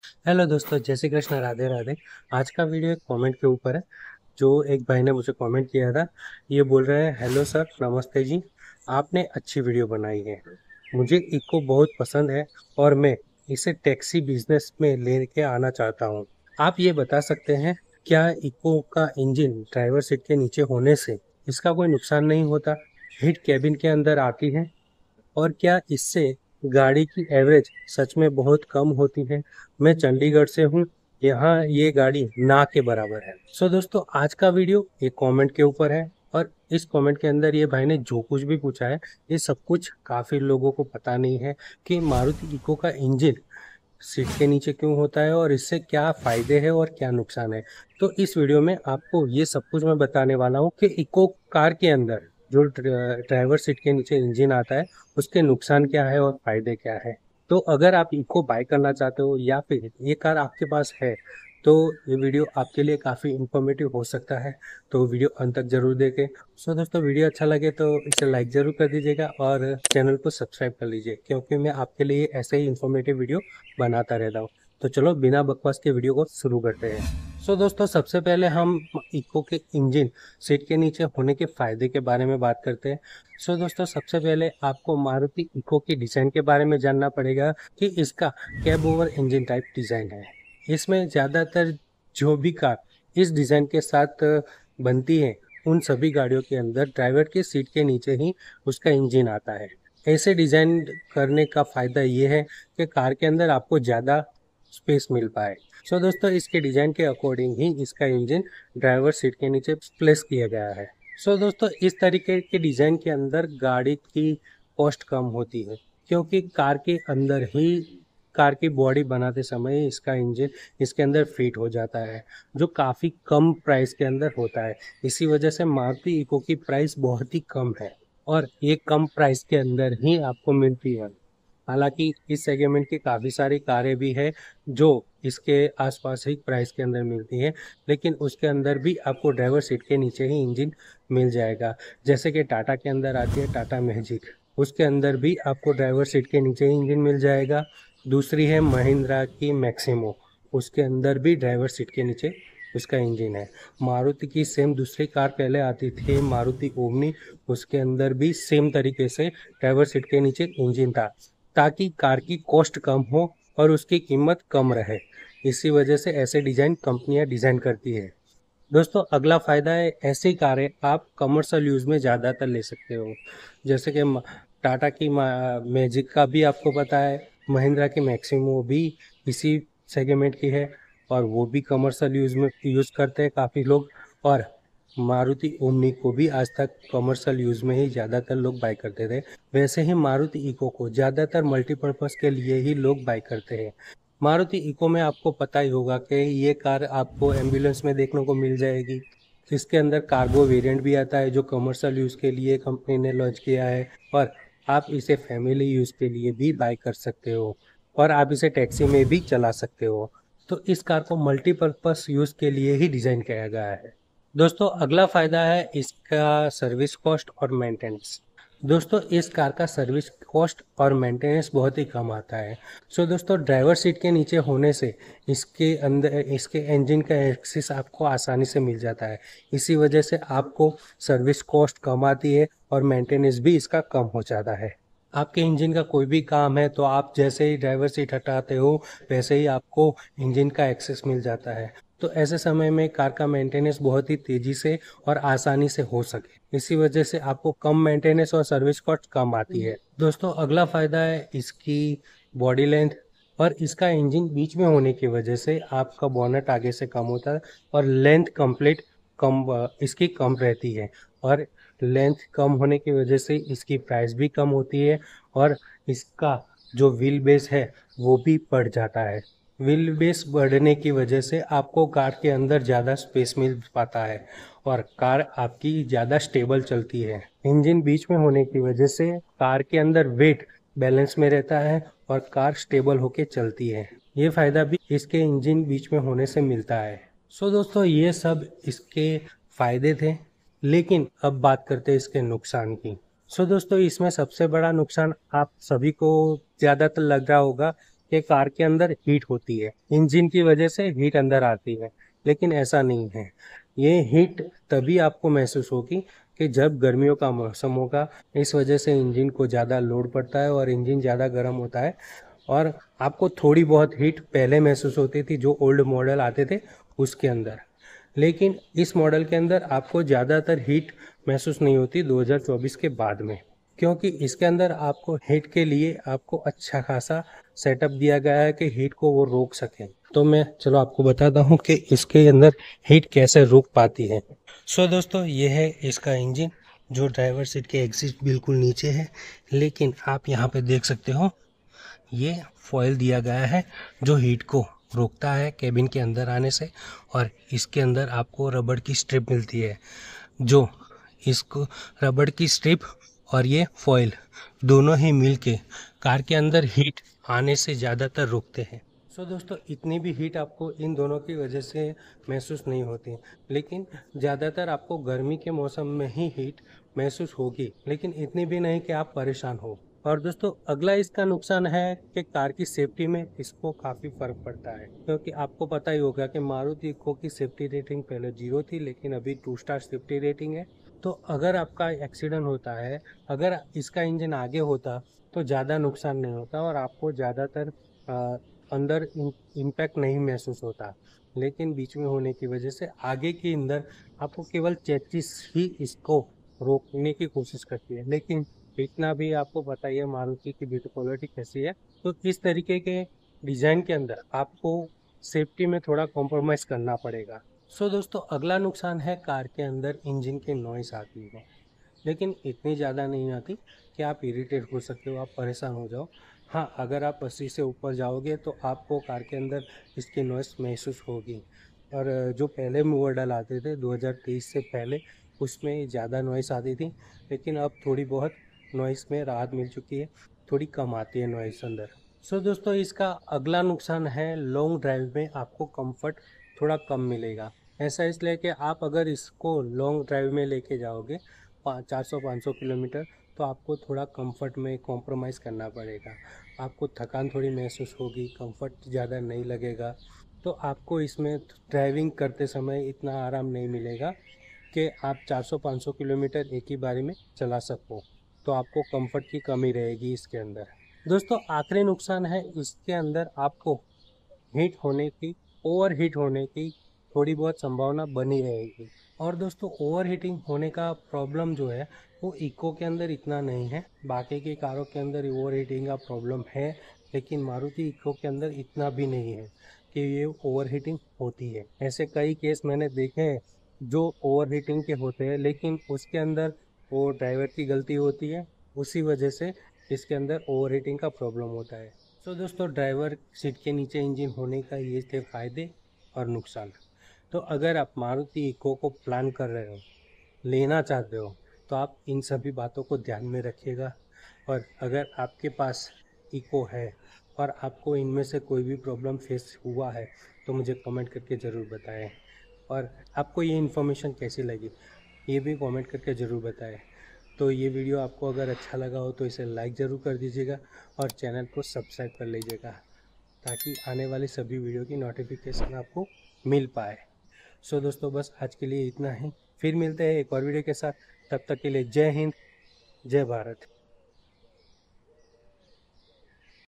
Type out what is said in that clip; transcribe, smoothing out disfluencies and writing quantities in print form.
Hello दोस्तों, जय श्री कृष्ण, राधे राधे। आज का वीडियो एक कमेंट के ऊपर है। जो एक भाई ने मुझे कमेंट किया था, ये बोल रहे हैं, हेलो सर, नमस्ते जी, आपने अच्छी वीडियो बनाई है। मुझे इको बहुत पसंद है और मैं इसे टैक्सी बिजनेस में लेके आना चाहता हूँ। आप ये बता सकते हैं, क्या इको का इंजन ड्राइवर सीट के नीचे होने से इसका कोई नुकसान नहीं होता? हीट कैबिन के अंदर आती है और क्या इससे गाड़ी की एवरेज सच में बहुत कम होती है? मैं चंडीगढ़ से हूँ, यहाँ ये गाड़ी ना के बराबर है। सो दोस्तों, आज का वीडियो एक कमेंट के ऊपर है और इस कमेंट के अंदर ये भाई ने जो कुछ भी पूछा है, ये सब कुछ काफ़ी लोगों को पता नहीं है कि मारुति इको का इंजन सीट के नीचे क्यों होता है और इससे क्या फ़ायदे हैं और क्या नुकसान है। तो इस वीडियो में आपको ये सब कुछ मैं बताने वाला हूँ कि इको कार के अंदर जो ड्राइवर सीट के नीचे इंजन आता है, उसके नुकसान क्या है और फायदे क्या है। तो अगर आप इको बाय करना चाहते हो या फिर ये कार आपके पास है, तो ये वीडियो आपके लिए काफ़ी इंफॉर्मेटिव हो सकता है। तो वीडियो अंत तक जरूर देखें। सो दोस्तों, वीडियो अच्छा लगे तो इसे लाइक ज़रूर कर दीजिएगा और चैनल को सब्सक्राइब कर लीजिए, क्योंकि मैं आपके लिए ऐसे ही इंफॉर्मेटिव वीडियो बनाता रहता हूँ। तो चलो बिना बकवास के वीडियो को शुरू करते हैं। सो दोस्तों, सबसे पहले हम इको के इंजन सीट के नीचे होने के फायदे के बारे में बात करते हैं। सो दोस्तों, सबसे पहले आपको मारुति इको की डिज़ाइन के बारे में जानना पड़ेगा कि इसका cab over engine type design है। इसमें ज़्यादातर जो भी कार इस डिज़ाइन के साथ बनती है, उन सभी गाड़ियों के अंदर ड्राइवर के सीट के नीचे ही उसका इंजन आता है। ऐसे डिज़ाइन करने का फ़ायदा ये है कि कार के अंदर आपको ज़्यादा स्पेस मिल पाए। सो दोस्तों, इसके डिज़ाइन के अकॉर्डिंग ही इसका इंजन ड्राइवर सीट के नीचे प्लेस किया गया है। सो दोस्तों, इस तरीके के डिज़ाइन के अंदर गाड़ी की कॉस्ट कम होती है, क्योंकि कार के अंदर ही कार की बॉडी बनाते समय इसका इंजन इसके अंदर फिट हो जाता है, जो काफ़ी कम प्राइस के अंदर होता है। इसी वजह से मारुति इको की प्राइस बहुत ही कम है और ये कम प्राइस के अंदर ही आपको मिलती है। हालांकि इस सेगमेंट की काफ़ी सारी कारें भी है जो इसके आसपास ही प्राइस के अंदर मिलती है, लेकिन उसके अंदर भी आपको ड्राइवर सीट के नीचे ही इंजन मिल जाएगा। जैसे कि टाटा के अंदर आती है टाटा मैजिक, उसके अंदर भी आपको ड्राइवर सीट के नीचे ही इंजन मिल जाएगा। दूसरी है महिंद्रा की मैक्सिमो, उसके अंदर भी ड्राइवर सीट के नीचे उसका इंजन है। मारुति की सेम दूसरी कार पहले आती थी, मारुति ओमनी, उसके अंदर भी सेम तरीके से ड्राइवर सीट के नीचे इंजन था, ताकि कार की कॉस्ट कम हो और उसकी कीमत कम रहे। इसी वजह से ऐसे डिज़ाइन कंपनियां डिज़ाइन करती है। दोस्तों, अगला फ़ायदा है, ऐसी कारें आप कमर्शियल यूज़ में ज़्यादातर ले सकते हो। जैसे कि टाटा की मैजिक का भी आपको पता है, महिंद्रा की मैक्सिमो भी इसी सेगमेंट की है और वो भी कमर्शियल यूज़ में यूज़ करते हैं काफ़ी लोग। और मारुति ओमनी को भी आज तक कमर्शियल यूज़ में ही ज़्यादातर लोग बाय करते थे। वैसे ही मारुति इको को ज़्यादातर मल्टीपर्पज़ के लिए ही लोग बाय करते हैं। मारुति इको में आपको पता ही होगा कि ये कार आपको एम्बुलेंस में देखने को मिल जाएगी। इसके अंदर कार्गो वेरिएंट भी आता है, जो कमर्शियल यूज़ के लिए कंपनी ने लॉन्च किया है और आप इसे फैमिली यूज़ के लिए भी बाय कर सकते हो और आप इसे टैक्सी में भी चला सकते हो। तो इस कार को मल्टीपर्पज़ यूज़ के लिए ही डिज़ाइन किया गया है। दोस्तों, अगला फ़ायदा है इसका सर्विस कॉस्ट और मेंटेनेंस। दोस्तों, इस कार का सर्विस कॉस्ट और मेंटेनेंस बहुत ही कम आता है। सो दोस्तों, ड्राइवर सीट के नीचे होने से इसके अंदर इसके इंजन का एक्सेस आपको आसानी से मिल जाता है। इसी वजह से आपको सर्विस कॉस्ट कम आती है और मेंटेनेंस भी इसका कम हो जाता है। आपके इंजन का कोई भी काम है तो आप जैसे ही ड्राइवर सीट हटाते हो, वैसे ही आपको इंजन का एक्सेस मिल जाता है। तो ऐसे समय में कार का मेंटेनेंस बहुत ही तेज़ी से और आसानी से हो सके, इसी वजह से आपको कम मेंटेनेंस और सर्विस कॉस्ट कम आती है। दोस्तों, अगला फ़ायदा है इसकी बॉडी लेंथ और इसका इंजन बीच में होने की वजह से आपका बोनट आगे से कम होता है और लेंथ कंप्लीट कम इसकी कम रहती है और लेंथ कम होने की वजह से इसकी प्राइस भी कम होती है और इसका जो व्हील बेस है वो भी बढ़ जाता है। व्हील बेस बढ़ने की वजह से आपको कार के अंदर ज़्यादा स्पेस मिल पाता है और कार आपकी ज़्यादा स्टेबल चलती है। इंजन बीच में होने की वजह से कार के अंदर वेट बैलेंस में रहता है और कार स्टेबल होके चलती है। ये फ़ायदा भी इसके इंजन बीच में होने से मिलता है। सो दोस्तों, ये सब इसके फ़ायदे थे, लेकिन अब बात करते हैं इसके नुकसान की। सो दोस्तों, इसमें सबसे बड़ा नुकसान आप सभी को ज़्यादातर लग रहा होगा कि कार के अंदर हीट होती है, इंजन की वजह से हीट अंदर आती है, लेकिन ऐसा नहीं है। ये हीट तभी आपको महसूस होगी कि जब गर्मियों का मौसम होगा, इस वजह से इंजन को ज़्यादा लोड पड़ता है और इंजन ज़्यादा गर्म होता है, और आपको थोड़ी बहुत हीट पहले महसूस होती थी जो ओल्ड मॉडल आते थे उसके अंदर, लेकिन इस मॉडल के अंदर आपको ज़्यादातर हीट महसूस नहीं होती 2024 के बाद में, क्योंकि इसके अंदर आपको हीट के लिए आपको अच्छा खासा सेटअप दिया गया है कि हीट को वो रोक सके। तो मैं चलो आपको बताता हूँ कि इसके अंदर हीट कैसे रोक पाती है। सो दोस्तों, ये है इसका इंजन जो ड्राइवर सीट के एग्जिट बिल्कुल नीचे है, लेकिन आप यहाँ पे देख सकते हो ये फॉयल दिया गया है जो हीट को रोकता है केबिन के अंदर आने से, और इसके अंदर आपको रबड़ की स्ट्रिप मिलती है जो इसको रबड़ की स्ट्रिप और ये फॉयल दोनों ही मिलके कार के अंदर हीट आने से ज़्यादातर रोकते हैं। सो दोस्तों, इतनी भी हीट आपको इन दोनों की वजह से महसूस नहीं होती, लेकिन ज़्यादातर आपको गर्मी के मौसम में ही हीट महसूस होगी, लेकिन इतनी भी नहीं कि आप परेशान हो। और दोस्तों, अगला इसका नुकसान है कि कार की सेफ्टी में इसको काफ़ी फ़र्क पड़ता है, क्योंकि आपको पता ही होगा कि मारुति इको की सेफ्टी रेटिंग पहले 0 थी, लेकिन अभी 2 स्टार सेफ्टी रेटिंग है। तो अगर आपका एक्सीडेंट होता है, अगर इसका इंजन आगे होता तो ज़्यादा नुकसान नहीं होता और आपको ज़्यादातर अंदर इम्पैक्ट नहीं महसूस होता, लेकिन बीच में होने की वजह से आगे के अंदर आपको केवल चेचिस ही इसको रोकने की कोशिश करती है। लेकिन इतना भी आपको पता ही है मारुति की बिल्ड क्वालिटी कैसी है, तो इस तरीके के डिज़ाइन के अंदर आपको सेफ्टी में थोड़ा कॉम्प्रोमाइज़ करना पड़ेगा। सो दोस्तों, अगला नुकसान है कार के अंदर इंजन की नॉइस आती है, लेकिन इतनी ज़्यादा नहीं आती कि आप इरिटेट हो सकते हो, आप परेशान हो जाओ। हाँ, अगर आप 80 से ऊपर जाओगे तो आपको कार के अंदर इसकी नॉइस महसूस होगी। और जो पहले मॉडल आते थे 2023 से पहले, उसमें ज़्यादा नॉइस आती थी, लेकिन अब थोड़ी बहुत नॉइस में राहत मिल चुकी है, थोड़ी कम आती है नॉइस अंदर। सो दोस्तों, इसका अगला नुकसान है लॉन्ग ड्राइव में आपको कंफर्ट थोड़ा कम मिलेगा। ऐसा इसलिए कि आप अगर इसको लॉन्ग ड्राइव में लेके जाओगे 400-500 किलोमीटर, तो आपको थोड़ा कंफर्ट में कॉम्प्रोमाइज़ करना पड़ेगा। आपको थकान थोड़ी महसूस होगी, कंफर्ट ज़्यादा नहीं लगेगा, तो आपको इसमें ड्राइविंग करते समय इतना आराम नहीं मिलेगा कि आप 400-500 किलोमीटर एक ही बारी में चला सको, तो आपको कंफर्ट की कमी रहेगी इसके अंदर। दोस्तों, आखिरी नुकसान है इसके अंदर आपको हीट होने की, ओवर हीट होने की थोड़ी बहुत संभावना बनी रहेगी। और दोस्तों, ओवर हीटिंग होने का प्रॉब्लम जो है वो इको के अंदर इतना नहीं है, बाकी की कारों के अंदर ओवर हीटिंग का प्रॉब्लम है, लेकिन मारुति इको के अंदर इतना भी नहीं है कि ये ओवर हीटिंग होती है। ऐसे कई केस मैंने देखे हैं जो ओवर हीटिंग के होते हैं, लेकिन उसके अंदर वो ड्राइवर की गलती होती है, उसी वजह से इसके अंदर ओवर हीटिंग का प्रॉब्लम होता है। तो दोस्तों, ड्राइवर सीट के नीचे इंजन होने का ये थे फ़ायदे और नुकसान। तो अगर आप मारुति इको को प्लान कर रहे हो, लेना चाहते हो, तो आप इन सभी बातों को ध्यान में रखिएगा। और अगर आपके पास इको है और आपको इनमें से कोई भी प्रॉब्लम फेस हुआ है, तो मुझे कमेंट करके ज़रूर बताएं। और आपको ये इन्फॉर्मेशन कैसी लगी, ये भी कमेंट करके ज़रूर बताएं। तो ये वीडियो आपको अगर अच्छा लगा हो तो इसे लाइक ज़रूर कर दीजिएगा और चैनल को सब्सक्राइब कर लीजिएगा, ताकि आने वाली सभी वीडियो की नोटिफिकेशन आपको मिल पाए। सो दोस्तों, बस आज के लिए इतना ही। फिर मिलते हैं एक और वीडियो के साथ। तब तक के लिए जय हिंद, जय भारत।